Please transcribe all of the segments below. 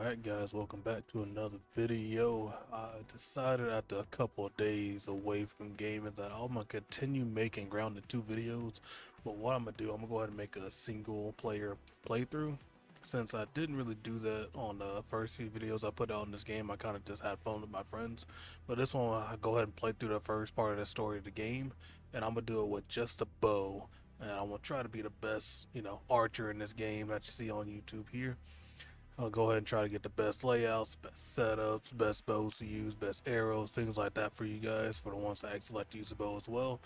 Alright guys, welcome back to another video. I decided after a couple of days away from gaming that I'm gonna continue making Grounded 2 videos, but what I'm gonna do, I'm gonna go ahead and make a single player playthrough. Since I didn't really do that on the first few videos I put out in this game, I kind of just had fun with my friends. But this one, I go ahead and play through the first part of the story of the game, and I'm gonna do it with just a bow. And I'm gonna try to be the best, archer in this game that you see on YouTube here. I'll go ahead and try to get the best layouts, best setups, best bows to use, best arrows, things like that for you guys, for the ones that actually like to use a bow as well.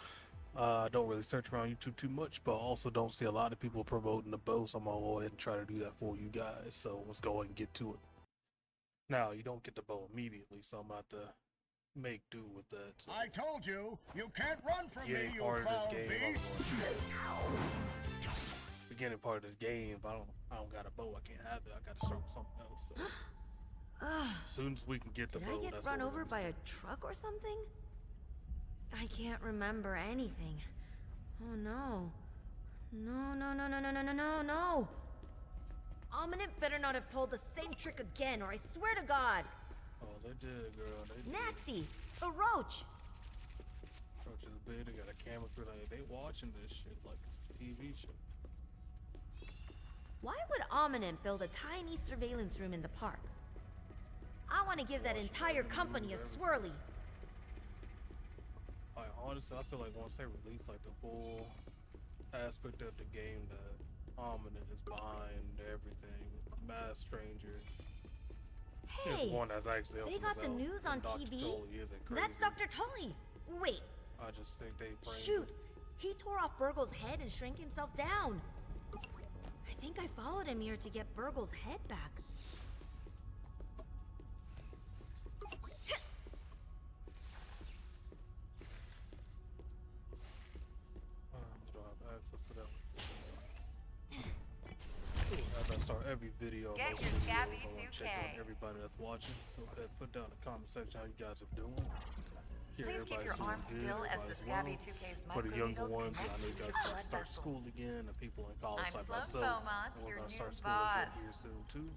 I don't really search around YouTube too much, but also don't see a lot of people promoting the bow, so I'm gonna go ahead and try to do that for you guys. So let's go ahead and get to it. Now, you don't get the bow immediately, so I'm about to make do with that. So I told you, you can't run from me, you part of this foul game, beast! beginning part of this game, if I don't got a bow, I can't have it. I gotta start with something else. So as soon as we can get the bow, Did I get run over by a truck or something? I can't remember anything. Oh no. No. Ominent better not have pulled the same trick again, or I swear to God. Oh, they did, girl. They did. Nasty! A roach! Roach is big. They got a camera crew. Like, they watching this shit like it's a TV show. Why would Ominent build a tiny surveillance room in the park? I want to give that entire company a swirly. Like, honestly, I feel like once they release like the full aspect of the game, that Ominent is behind everything. Mass Stranger. Hey, one that's actually they got the news on TV. That's Dr. Tully. Wait. I just think they Shoot, he tore off Burgle's head and shrank himself down. I think I followed him here to get Burgle's head back. Don't have access to that. As I start every video, Get your Scabby 2K. check on everybody that's watching. Go ahead, put down in the comment section how you guys are doing. Please keep your arms still as the Scabby 2K's For the younger microneedles ones, I connect know you to guys your got blood to start vessels. school again, and people in college I'm like Sloan myself, Beaumont, and we're your going to start new school boss. again here soon too.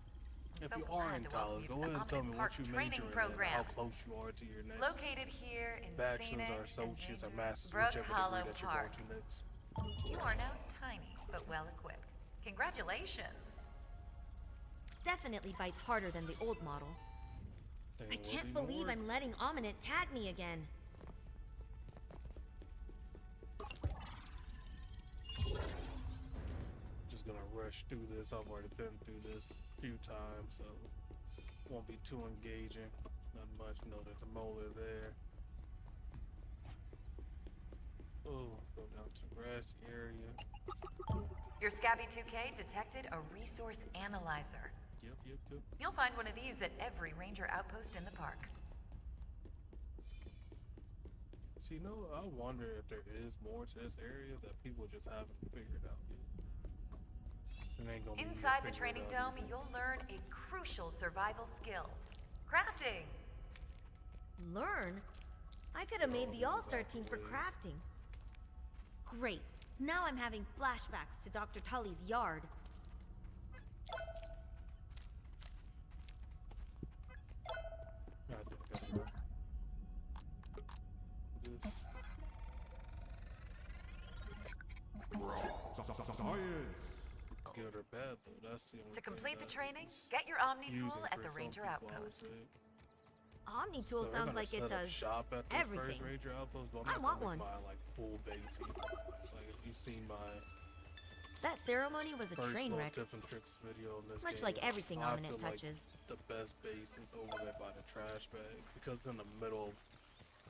If So you are glad in to welcome college, you go to the ahead and tell me Almond what Park you training major in and program. how close you are to your next Located here in bachelor's scenic or associates or and master's, Brook whichever Hollow degree that you're Park. going to next. You are now tiny, but well equipped. Congratulations. Definitely bites harder than the old model. I can't believe I'm letting Ominent tag me again. Just gonna rush through this. I've already been through this a few times, so won't be too engaging. Not much. There's a molar there. Oh, go down to the grassy area. Your Scabby 2K detected a resource analyzer. Yep. You'll find one of these at every ranger outpost in the park. So, I wonder if there is more to this area that people just haven't figured out yet. It ain't gonna be easy to Inside the figure training it out dome, either. you'll learn a crucial survival skill. Crafting! Learn? I could have made the All-Star team for crafting. Great. Now I'm having flashbacks to Dr. Tully's yard. I think that's right. This. Good or bad though, that's the only To complete the thing training, that get your Omni using tool at for the some Ranger people, I would outpost. say. Omni So tool they're sounds gonna like it set up does shop at the everything. first Ranger outpost, but I'm I not want gonna one. buy like full base either. Like if you've seen my That ceremony was a first train little wreck, tips and tricks video in this much game, like everything I Ominent feel like touches. the best base is over there by the trash bag because it's in the middle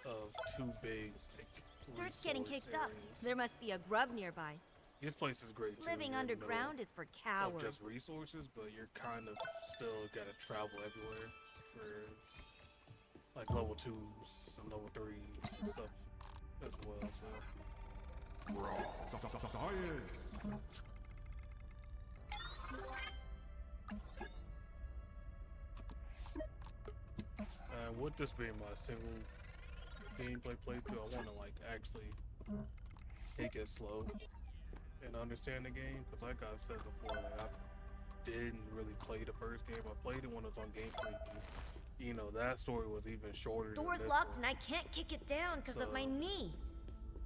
of two big like, Dirt's getting resource kicked up. areas. There must be a grub nearby. This place is great too. Living You're in the middle underground is for of cowards. just resources, but you're kind of still gotta travel everywhere for like level 2s and level 3 stuff as well. And with this being my single gameplay playthrough, I want to like actually take it slow and understand the game, because like I've said before, like, I've didn't really play the first game. I played it when it was on Game Preview. You know, that story was even shorter than Door's this locked one. and I can't kick it down because of my So- knee.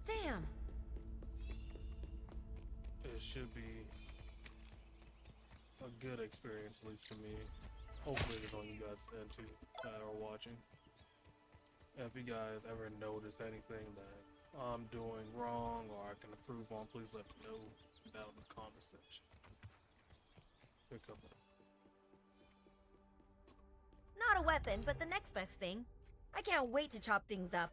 Damn. It should be a good experience, at least for me. Hopefully it's on you guys end too that are watching. And if you guys ever notice anything that I'm doing wrong or I can improve on, please let me know down in the comment section. Pick up. Not a weapon, but the next best thing. I can't wait to chop things up.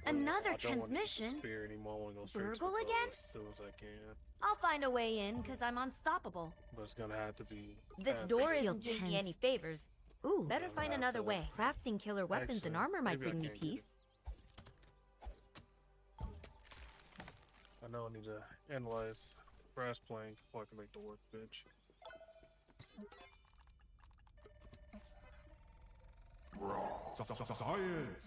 Another I don't want to transmission? use the spear anymore. I want to go straight to the Burgle bow again? as soon as I can. I'll find a way in because I'm unstoppable. But it's gonna have to be. This fast. door I feel isn't doing me tense. any favors. Ooh, better Gonna find have another to- way. Crafting killer weapons and Actually, armor might maybe I bring me can't get it. peace. I know I need to analyze brass plank before I can make the workbench. Science!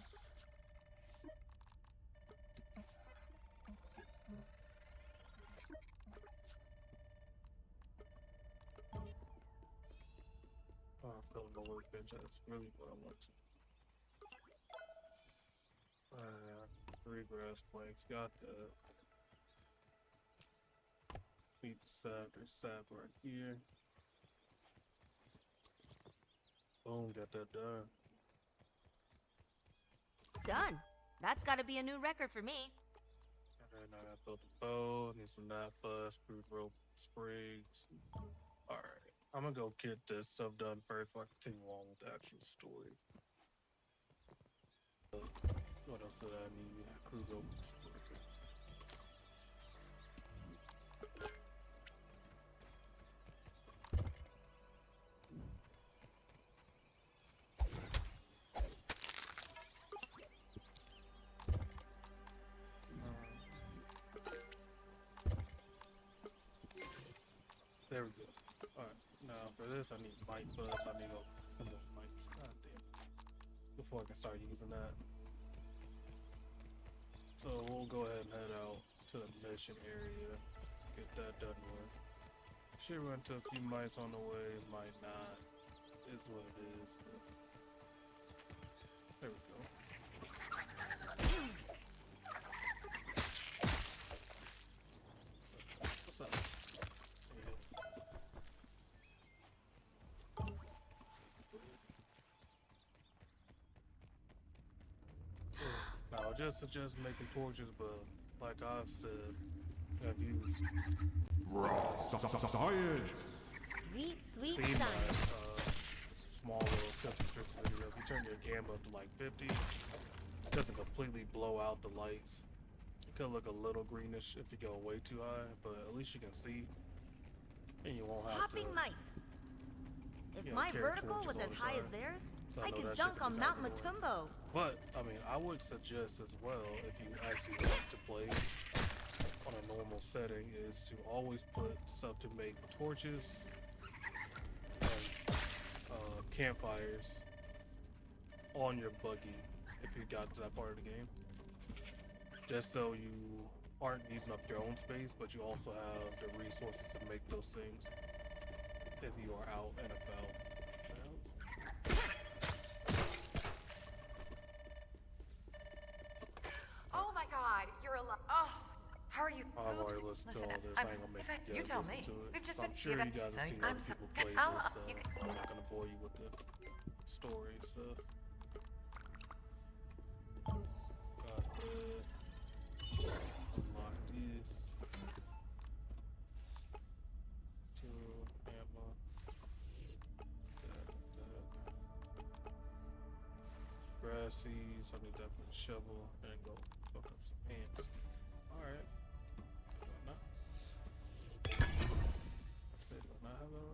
Oh, I'm filling the workbench. That's really what I want to. 3 grass planks. Got the. Need the sap. There's sap right here. Boom, got that done. Done. That's gotta be a new record for me. And then I gotta build a bow. Need some knot fuzz, spruce rope, sprigs. Alright. I'm gonna go get this stuff done first before I continue on with the actual story. What else did I need? Crew rope and sprig. There we go. Alright, now for this I need might buds. I need some more mites. God damn. Before I can start using that. So we'll go ahead and head out to the mission area. Get that done with. Should run into a few mites on the way, might not. Is what it is. But there we go. What's up? I would just suggest making torches, but like I've said, have you Science! Sweet, sweet seen my science. small little tips and tricks video? If you turn your gamma up to like 50, it doesn't completely blow out the lights. It could look a little greenish if you go way too high, but at least you can see, and you won't have Hopping to. mites. If You know, my carry vertical torches was all as the high as time. theirs, So I I know could that shit dunk could on be Mount kinda annoying. Matumbo. But I mean, I would suggest as well, if you actually want to play on a normal setting, is to always put stuff to make torches and campfires on your buggy if you got to that part of the game. Just so you aren't using up your own space, but you also have the resources to make those things if you are out and about. Oh my god, you're alive. Oh, how are you? I've already Oops. listened to Listen, all this. I'm, I ain't gonna make if you you guys tell listen me. to it. We've just So I'm been sure you guys have seen other I'm so, people play I'll, this. you can, I'm not gonna bore you with the story and stuff. Got that. Unlock this. Two ammo. Grass seeds. I need that for the shovel. And go fuck up some ants. Alright. Not. I said, do I not have that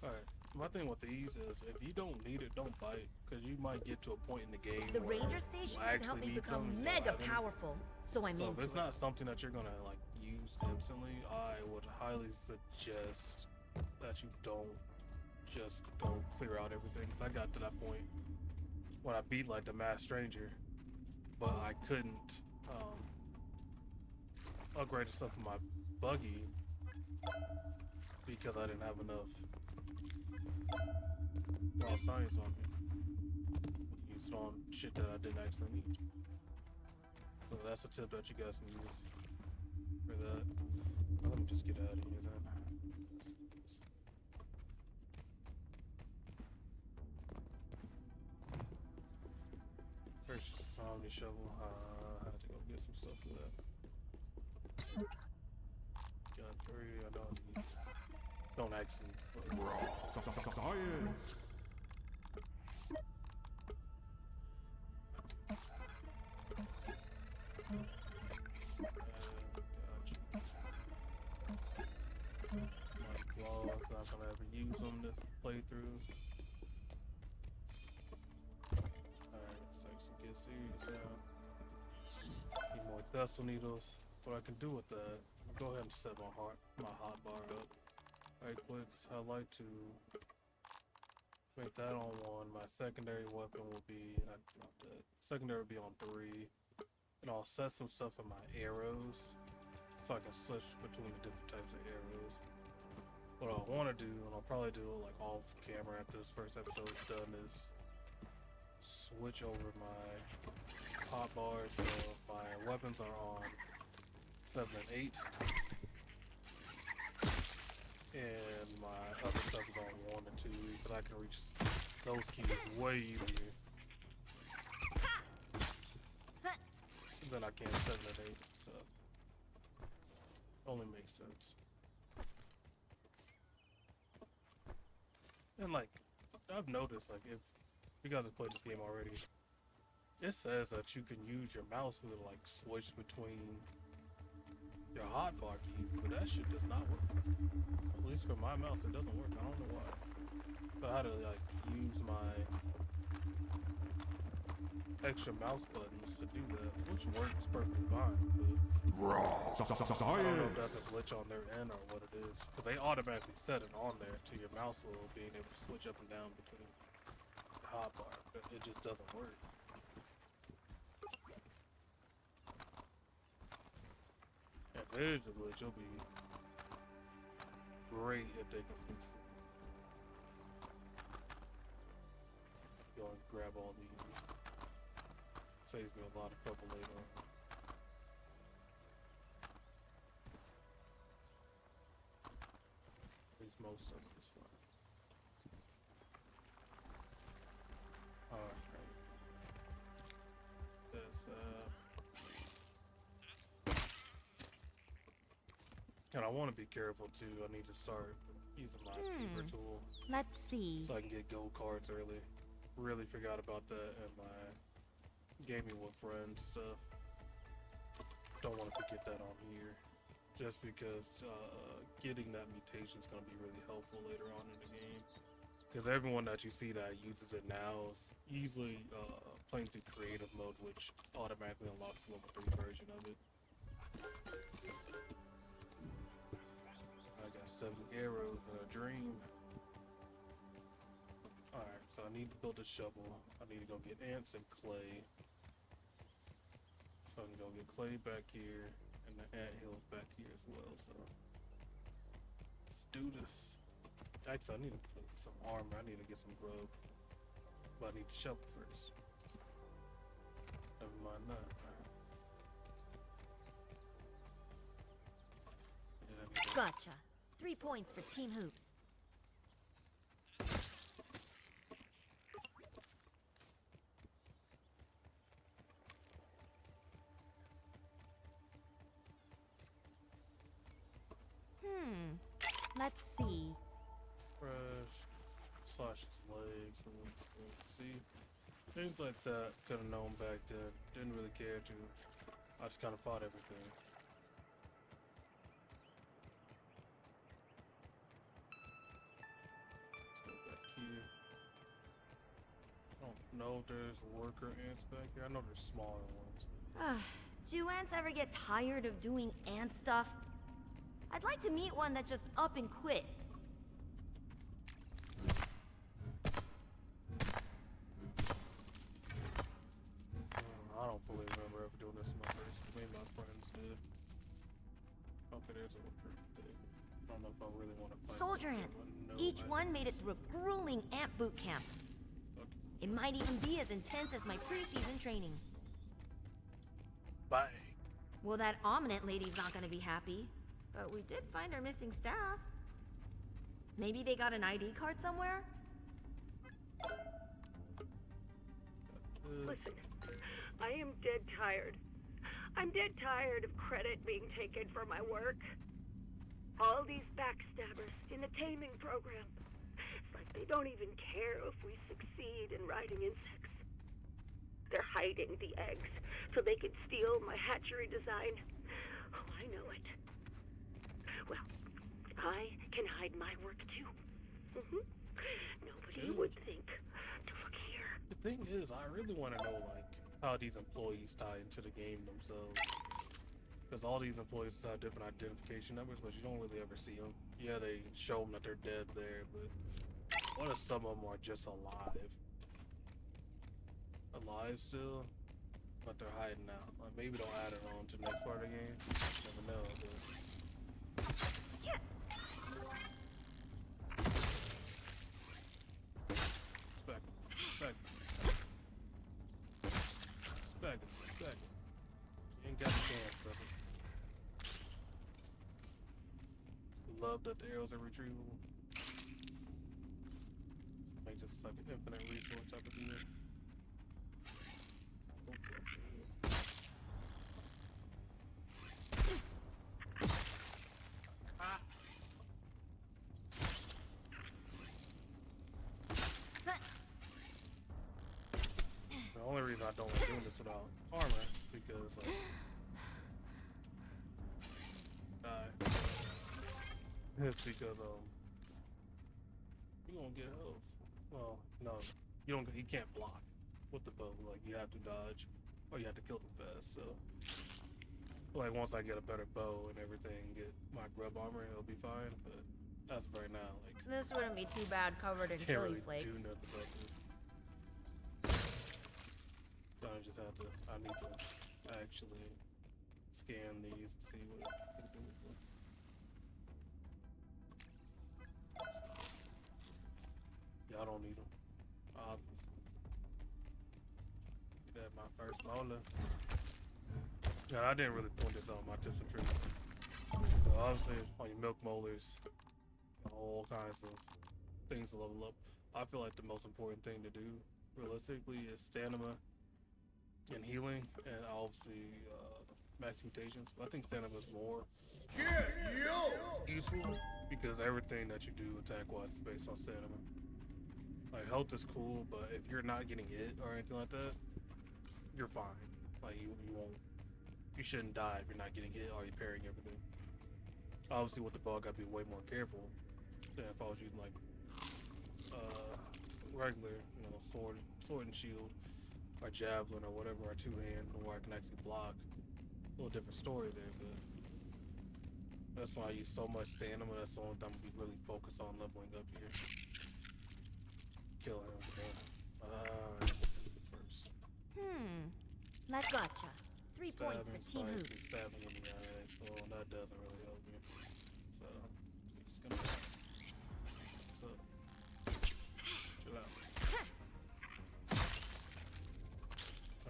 on? Alright. My thing with these is if you don't need it, don't buy it. Because you might get to a point in the game The where ranger station you can help actually me need become something, you mega don't have it. powerful, so I'm So into if it's it. not something that you're gonna like use instantly, I would highly suggest that you don't just go clear out everything. 'Cause I got to that point when I beat like the mass stranger, but I couldn't upgrade the stuff in my buggy because I didn't have enough raw science on me. Used it on shit that I didn't actually need. So that's a tip that you guys can use for that. Let me just get out of here then. First, zombie shovel. I had to go get some stuff for that. Got 3. I don't actually. Science. Not gonna ever use them this playthrough. Alright, so I can get serious now. Need more vessel needles. What I can do with that, I'll go ahead and set my hot bar up right quick. So I like to make that on 1. My secondary weapon will be not that. Secondary will be on 3. And I'll set some stuff in my arrows so I can switch between the different types of arrows. What I want to do, and I'll probably do it like off camera after this first episode is done, is switch over my hot bars so my weapons are on 7 and 8, and my other stuff is on 1 and 2, because I can reach those keys way easier than I can 7 and 8, so only makes sense. And like, I've noticed, like, if you guys have played this game already, it says that you can use your mouse wheel to like switch between your hotbar keys, but that shit does not work. At least for my mouse, it doesn't work. I don't know why. So I had to like use my extra mouse buttons to do that, which works perfectly fine. But I don't know if that's a glitch on their end or what it is, because they automatically set it on there to your mouse wheel being able to switch up and down between the hotbar, but it just doesn't work. If there's a glitch, it'll be great if they can fix it. Go and grab all these. Saves me a lot of trouble later on. At least most of it is fine. Alright. This, and I want to be careful too. I need to start using my keeper tool Let's see. so I can get gold cards early. Really forgot about that in my gaming with friends stuff. Don't want to forget that on here, just because getting that mutation is going to be really helpful later on in the game. Because everyone that you see that uses it now is usually playing through creative mode, which automatically unlocks the level 3 version of it. I got 7 arrows and a dream. Alright, so I need to build a shovel. I need to go get ants and clay. So I can go get clay back here, and the ant hills back here as well, so let's do this. Actually, I need to put some armor. I need to get some grub, but I need to shovel first. Never mind that. Alright. Yeah, I need to- Gotcha. 3 points for Team Hoops. Let's see. Fresh, slash his legs, and see. Things like that, could have known back then. Didn't really care to. I just kind of fought everything. Let's go back here. I don't know if there's worker ants back here. I know there's smaller ones. Do ants ever get tired of doing ant stuff? I'd like to meet one that just up and quit. I don't fully remember ever doing this in my first. Me and my friends did. Okay, there's a worker thing. I don't know if I really want to fight. Soldier ant. Each one made it through a grueling ant boot camp. Okay. It might even be as intense as my preseason training. Bye. Well, that ominent lady's not gonna be happy. But we did find our missing staff. Maybe they got an ID card somewhere? Listen, I am dead tired. I'm dead tired of credit being taken for my work. All these backstabbers in the taming program. It's like they don't even care if we succeed in riding insects. They're hiding the eggs so they can steal my hatchery design. Oh, I know it. Well, I can hide my work too. Nobody would think to look here. The thing is, I really want to know, like, how these employees tie into the game themselves. Because all these employees have different identification numbers, but you don't really ever see them. Yeah, they show them that they're dead there, but what if some of them are just alive? Alive still, but they're hiding out. Like, maybe they'll add it on to the next part of the game. Never know, but... Spec. You ain't got a chance, brother. Love that the arrows are retrievable. Make this like an infinite resource type of deal. Ah. The only reason I don't like doing this without armor is because it's because you gonna get health. Well, no, you can't block with the bow. Like you have to dodge, or you have to kill them fast. So, like once I get a better bow and everything, get my grub armor, it'll be fine. But as of right now, like This wouldn't be too bad covered in can't chili really flakes. do nothing about this. So I need to actually scan these to see what I can do with them. Yeah, I don't need them. Obviously. Get my first molar. Yeah, I didn't really point this on my tips and tricks. So obviously, on your milk molars, all kinds of things to level up. I feel like the most important thing to do, realistically, is stamina and healing, and obviously max mutations. But I think stamina is more useful because everything that you do attack-wise is based on stamina. Like health is cool, but if you're not getting hit or anything like that, you're fine. Like you shouldn't die if you're not getting hit or you're parrying everything. Obviously, with the bow, I gotta be way more careful than if I was using like regular, sword and shield, or javelin or whatever, or two-hand, where I can actually block. A little different story there, but that's why I use so much stamina. That's the only time I'm be really focused on leveling up here. Kill him. First. That gotcha. 3 points for Team Slicing, Hoops. stabbing in the eye, so that doesn't really help me. So I'm just gonna. So chill out.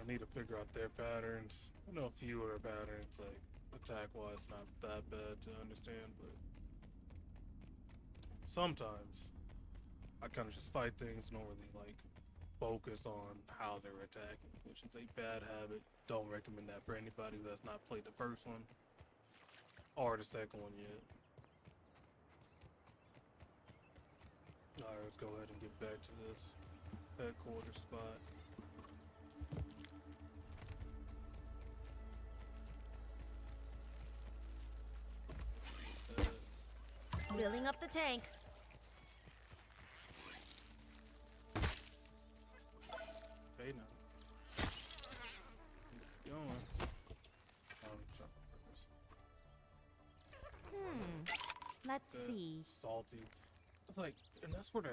I need to figure out their patterns. I know a few of their patterns, like attack-wise, not that bad to understand, but sometimes I kind of just fight things and don't really like focus on how they're attacking, which is a bad habit. Don't recommend that for anybody who has not played the first one or the second one yet. Alright, let's go ahead and get back to this headquarters spot. Filling up the tank. Okay, now. Keep going. Let's see. Salty. It's like, and that's where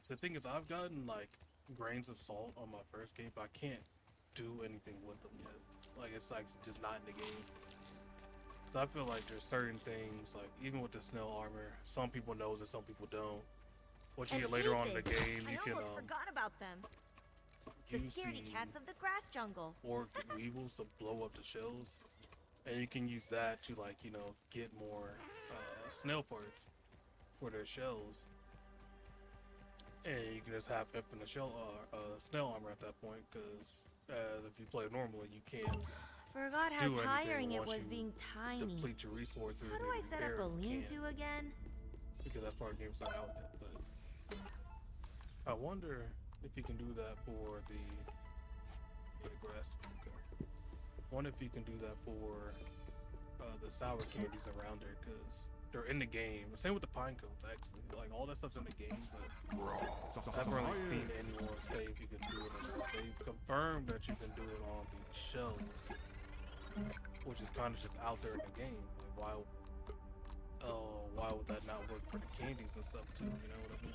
the thing is, I've gotten like grains of salt on my first game, but I can't do anything with them yet. Like it's like just not in the game. So I feel like there's certain things, like even with the snail armor, some people knows and some people don't. What you And get later on in the aphids. game, you I can almost forgot about them. The use scaredy the cats of the grass jungle. orc weevils to blow up the shells, and you can use that to, like, you know, get more snail parts for their shells. And you can just have infinite snail armor at that point, because if you play normally, you can't Forgot how do anything tiring it once was you being tiny. deplete your resources. How do and I set up repair a if you lean-to can, again? because that part of the game's not out yet. But I wonder if you can do that for the grass. Okay. I wonder if you can do that for the sour candies around there, because they're in the game. Same with the pine cones, actually. Like, all that stuff's in the game, but I haven't really seen anyone say if you can do it or not. They've confirmed that you can do it on the shells, which is kind of just out there in the game. Like, why would that not work for the candies and stuff too? You know what I mean?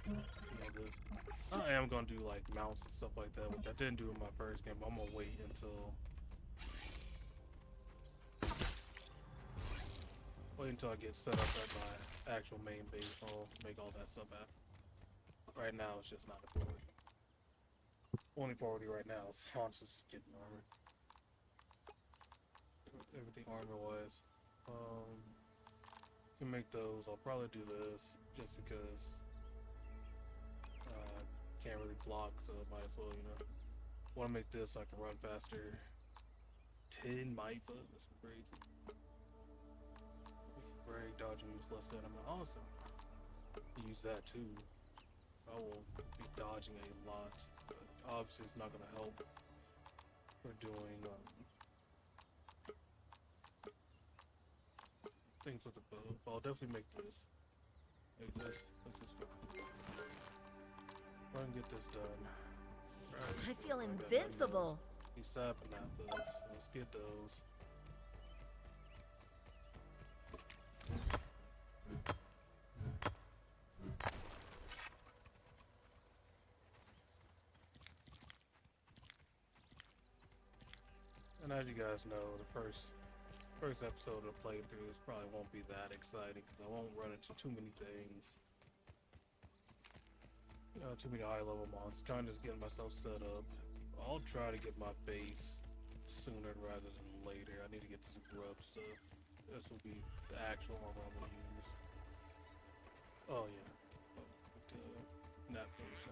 You know, I am gonna do like mounts and stuff like that, which I didn't do in my first game. But I'm gonna wait until I get set up at my actual main base. I'll make all that stuff happen. Right now, it's just not a priority. Only priority right now is honestly just getting armor. Everything armor-wise. Can make those. I'll probably do this just because can't really block, so might as well, you know. Want to make this so I can run faster. 10 Maifa, that's crazy. Break, dodging, use less than I'm awesome. Use that too. I will be dodging a lot, but obviously it's not going to help for doing things with the bow. But I'll definitely make this. Make this. This is fun. Try and get this done. Right. I feel invincible. He's sapping at this. Let's get those. And as you guys know, the first episode of the playthroughs probably won't be that exciting because I won't run into too many things. Too many high-level monsters. Kind of just getting myself set up. I'll try to get my base sooner rather than later. I need to get this grub stuff. This will be the actual armor I'm gonna use. Oh yeah. Not finished.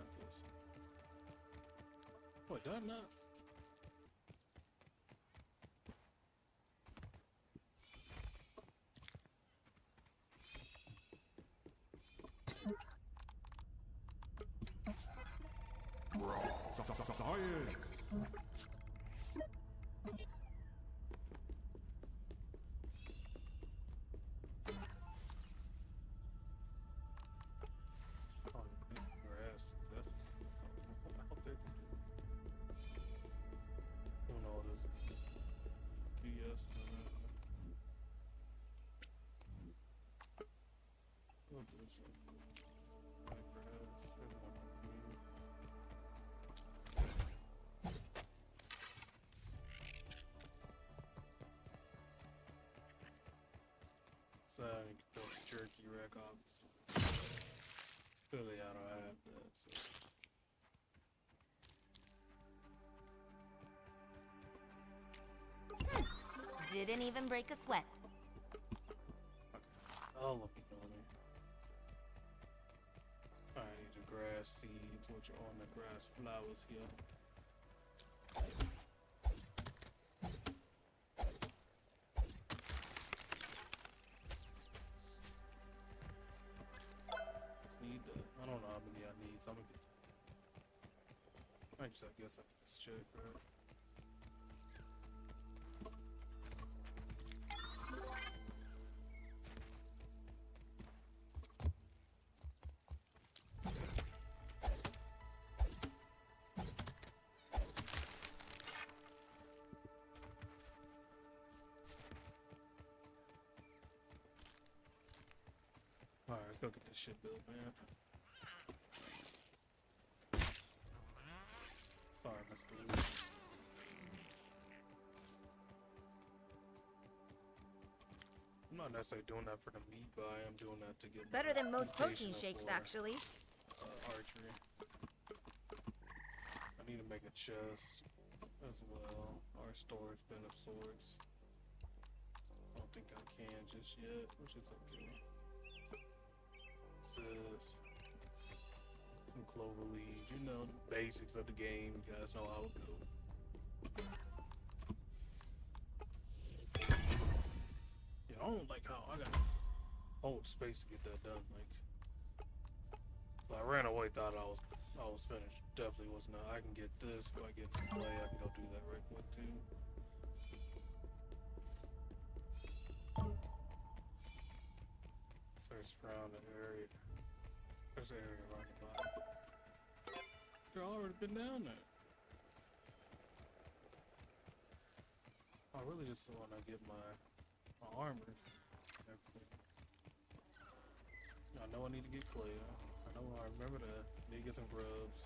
Wait, did I not? So I can get those jerky rack ops. Clearly I don't have that, so. Didn't even break a sweat. Okay. I'll look at me. Alright, the grass seeds, which are on the grass flowers here. I don't know how many I need, so I'm gonna get. I guess I can just check, right? Alright, let's go get this shit built, man. Sorry, Mr. Lee. not necessarily doing that for the meat, but I am doing that to get Better than most protein mutation shakes, for, actually. archery. I need to make a chest as well, or a storage bin of sorts. I don't think I can just yet, which is okay. What's this? Some clover leaves, you know, the basics of the game. You guys know how it goes. Yeah, I don't like how I got hold space to get that done. Like, I ran away, thought I was finished. Definitely was not. I can get this. If I get the clay, I can go do that right quick too. Search around the area. There's an area around the bottom. Girl, I already been down there. I really just want to get my armor. Everything. I know I need to get clay. I know. I remember that. Need to get some grubs.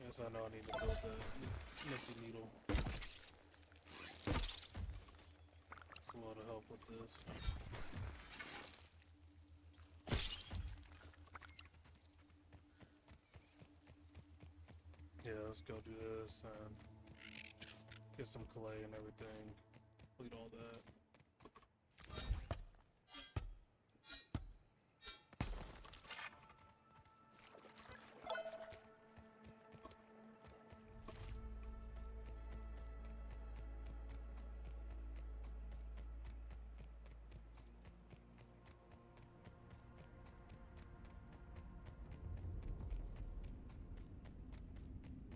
Yes, I know I need to build that nifty needle. It's a lot of help with this. Yeah, let's go do this and get some clay and everything. Complete all that.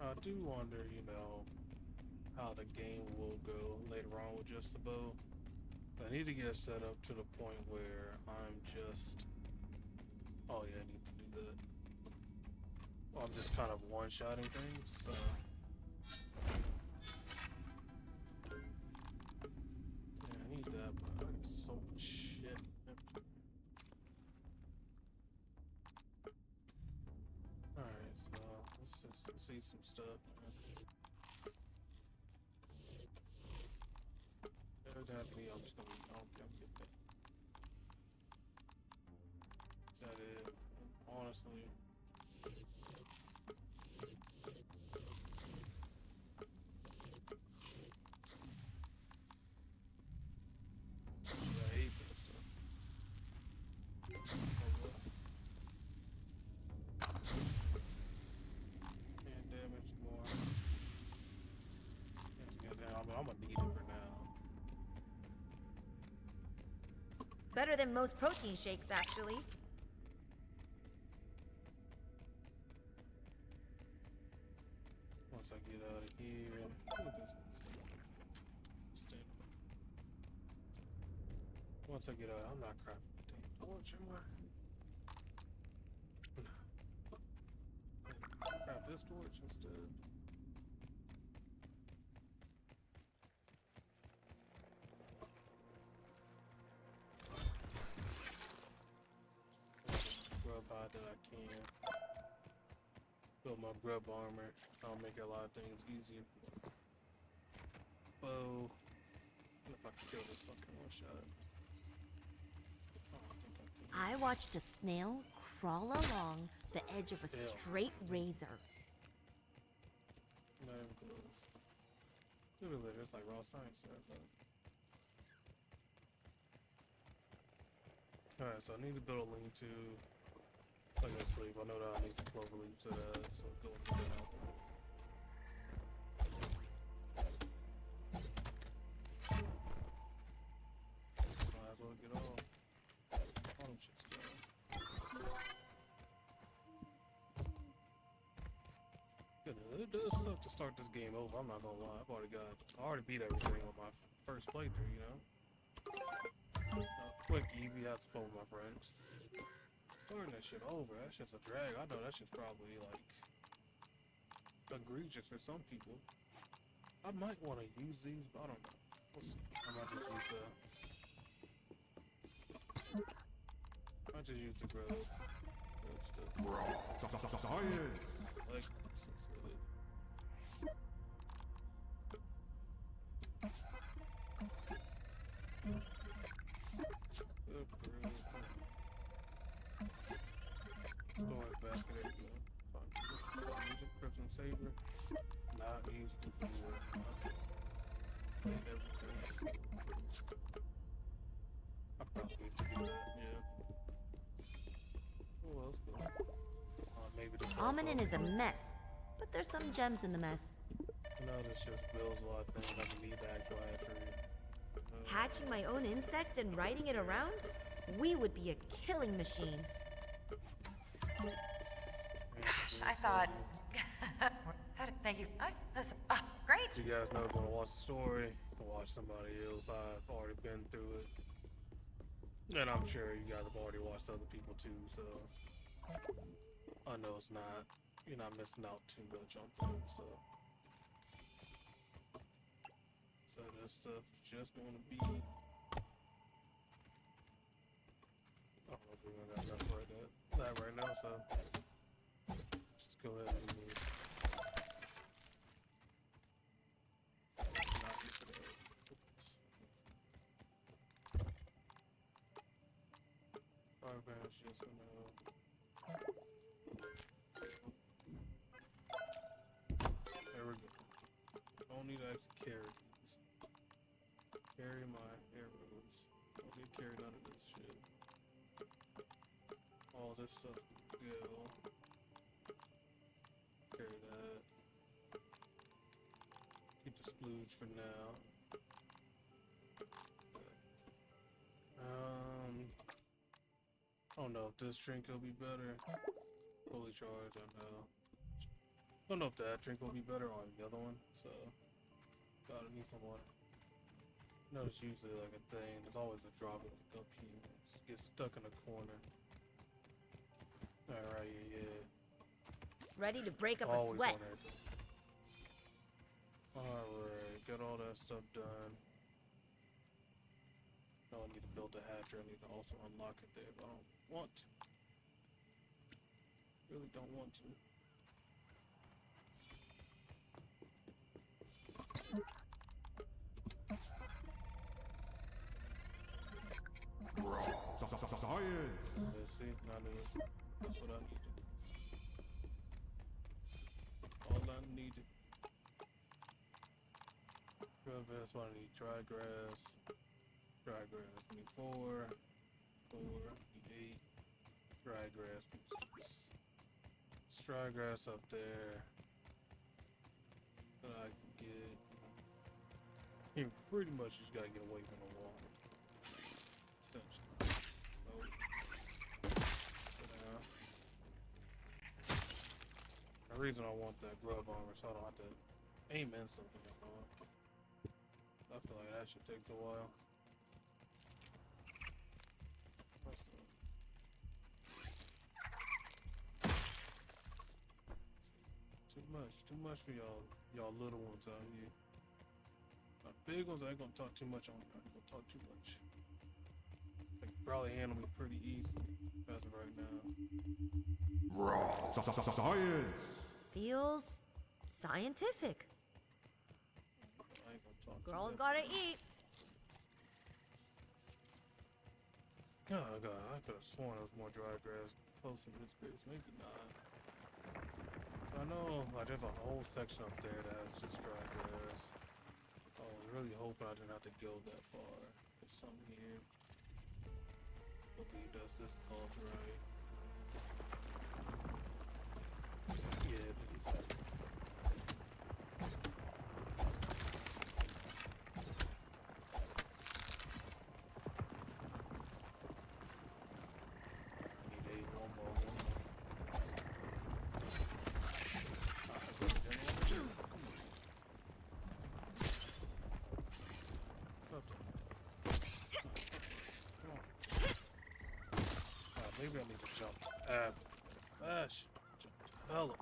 I do wonder, you know, how the game will go later on with just the bow. I need to get set up to the point where I'm just... Oh yeah, I need to do that. Well, I'm just kind of one-shotting things, so... Yeah, I need that, but I got so much shit. Alright, so let's just see some stuff, man. Definitely, I'm just gonna, I don't care, I'm getting that. Is that it? Honestly. Yeah, I hate that stuff. And damage more. I'm gonna need it for now. Better than most protein shakes, actually. Once I get out of here, once I get out, I'm not crafting the damn torch, am I? Craft this torch instead. Grub hide that I can. Build my grub armor. I'll make a lot of things easier. Bow. What if I can kill this fucking one shot? I watched a snail crawl along the edge of a straight razor. Not even close. Literally, it's like raw science there, but... Alright, so I need to build a lean-to. Like I sleep. I know that I need some clover leaves to that, so go and get that out. Might as well get all them shits done. It does suck to start this game over, I'm not gonna lie. I already beat everything on my first playthrough, you know? Quick, easy, have some fun with my friends. Starting that shit over, that shit's a drag. I know that shit's probably like egregious for some people. I might want to use these, but I don't know. We'll see. I might just use the grub. Like, saber. Not used before. Played everything. I probably need to do that, yeah. Oh, let's go. Maybe this Hominin is a mess, but there's some gems in the mess. No, this just builds a lot of things. I don't need the actual hatchery. Hatching my own insect and riding it around? We would be a killing machine. Gosh, I thought. Thank you. Great. You guys know, gonna watch the story, watch somebody else. I've already been through it, and I'm sure you guys have already watched other people too. So I know it's not, you're not missing out too much on things. So this stuff is just gonna be. I don't know if we're gonna got enough for that right now. So just go ahead and move. Just gonna. There we go. Don't need to actually carry these. Carry my arrows. Don't need to carry none of this shit. All this stuff can go. Carry that. Keep the splooge for now. I don't know if this drink will be better. Fully charged, I know. Don't know if that drink will be better on the other one, so gotta need some water. No, it's usually like a thing. There's always a drop of the cup here. Get stuck in a corner. Alright, yeah. Ready to break up Always a sweat. Alright, got all that stuff done. No, I need to build a hatcher. I need to also unlock it there, but I don't want to. Really don't want to. Science! Yeah, see, I knew it. That's what I needed. All I needed. That's what I need. Dry grass. Dry grass. We need 4. 4. We need 8. Dry grass. Dry grass up there. That I can get. You pretty much just gotta get away from the wall. Essentially. Oh. Sit down. The reason I want that grub armor so I don't have to aim in something. I feel like that shit takes a while. Too much for y'all little ones out here. My big ones, I ain't gonna talk too much on. I ain't gonna talk too much. They can probably handle me pretty easily as of right now. Raw science! Feels scientific. I ain't gonna talk Girls too much. gotta eat. Oh god, I could have sworn there was more dry grass close in this base. Maybe not. I know, like, there's a whole section up there that has just dry grass. I was really hoping I didn't have to go that far. There's some here. Hopefully this is all dry. Yeah, it is. I need one more. Maybe I need to jump. Shit. Jump hella.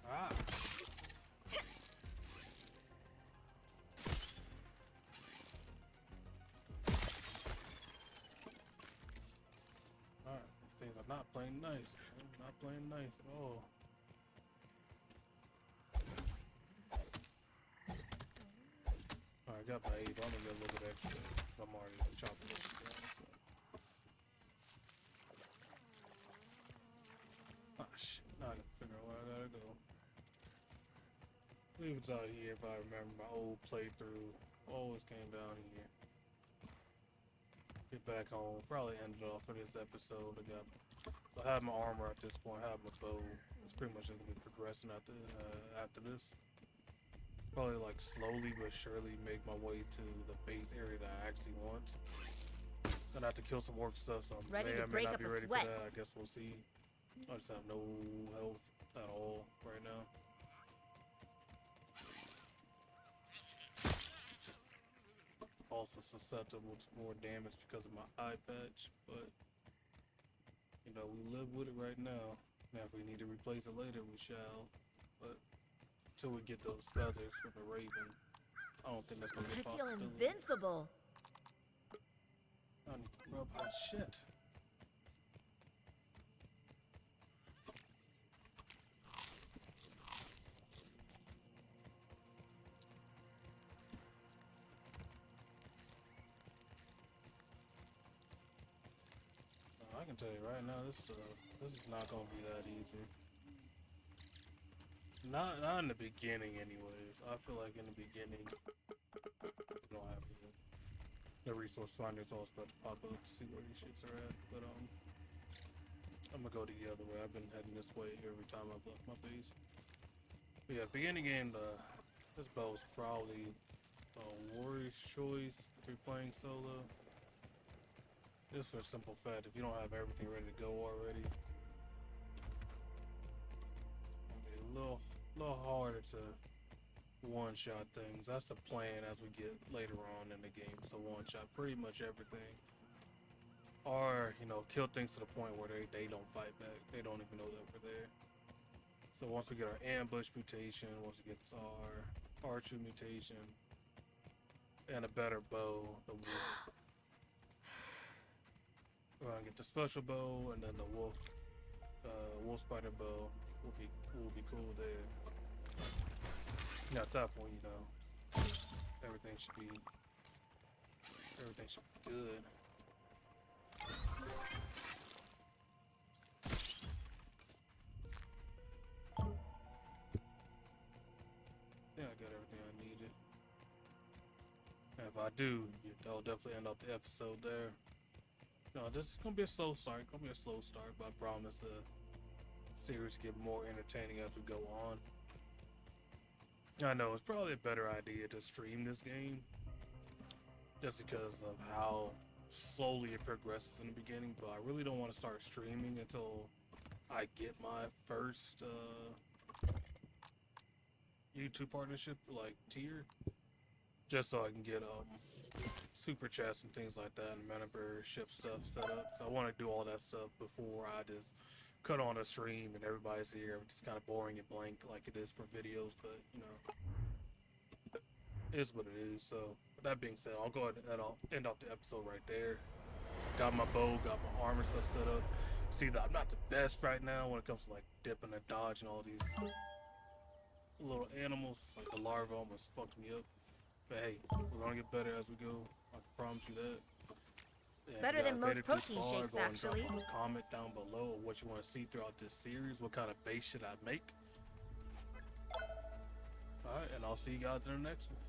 Ah. Alright, things are not playing nice. Not playing nice at all. got my 8, but I'm gonna get a little bit extra. I'm already chopping this down, so. Ah, shit. Now I gotta figure out where I gotta go. I believe it's out here if I remember my old playthrough. Always came down here. Get back home. Probably ended off for this episode. I have my armor at this point. I have my bow. It's pretty much just gonna be progressing after this. Probably like slowly but surely make my way to the base area that I actually want. Gonna have to kill some orc stuff, so I Ready may to or may break not up be a ready sweat. for that. I guess we'll see. I just have no health at all right now. Also susceptible to more damage because of my eye patch, but you know, we live with it right now. Now if we need to replace it later, we shall. But until we get those feathers from the raven, I don't think that's gonna be a I feel possibility. invincible. I need to rub my shit. I can tell you right now, this is not gonna be that easy. Not in the beginning, anyways. I feel like in the beginning, we don't have the resource finder's always about to pop up to see where these shits are at. But I'm gonna go the other way. I've been heading this way every time I've left my base. But yeah, beginning game, this bow is probably a warrior's choice if you're playing solo. Just for a simple fact, if you don't have everything ready to go already, it'll be a little harder to one-shot things. That's the plan as we get later on in the game. So one-shot pretty much everything, or you know, kill things to the point where they don't fight back. They don't even know that we're there. So once we get our ambush mutation, once we get our archer mutation, and a better bow, we're gonna get the special bow, and then the wolf spider bow will be cool there. Now at that point, you know, everything should be good. Yeah, I got everything I needed. And if I do, that'll definitely end up the episode there. No, this is gonna be a slow start. But I promise the series to get more entertaining as we go on. I know it's probably a better idea to stream this game, just because of how slowly it progresses in the beginning. But I really don't want to start streaming until I get my first YouTube partnership like tier, just so I can get super chats and things like that and membership stuff set up. So I want to do all that stuff before I just cut on a stream and everybody's here. It's kind of boring and blank like it is for videos, but you know, it is what it is. So with that being said, I'll go ahead and I'll end off the episode right there. Got my bow, got my armor stuff set up. See that I'm not the best right now when it comes to like dipping and dodging all these little animals. Like the larva almost fucked me up. But hey, we're gonna get better as we go. I can promise you that. And Better if you than guys most made it this protein far, shakes, go and drop actually. a comment down below of what you want to see throughout this series. What kind of base should I make? Alright, and I'll see you guys in the next one.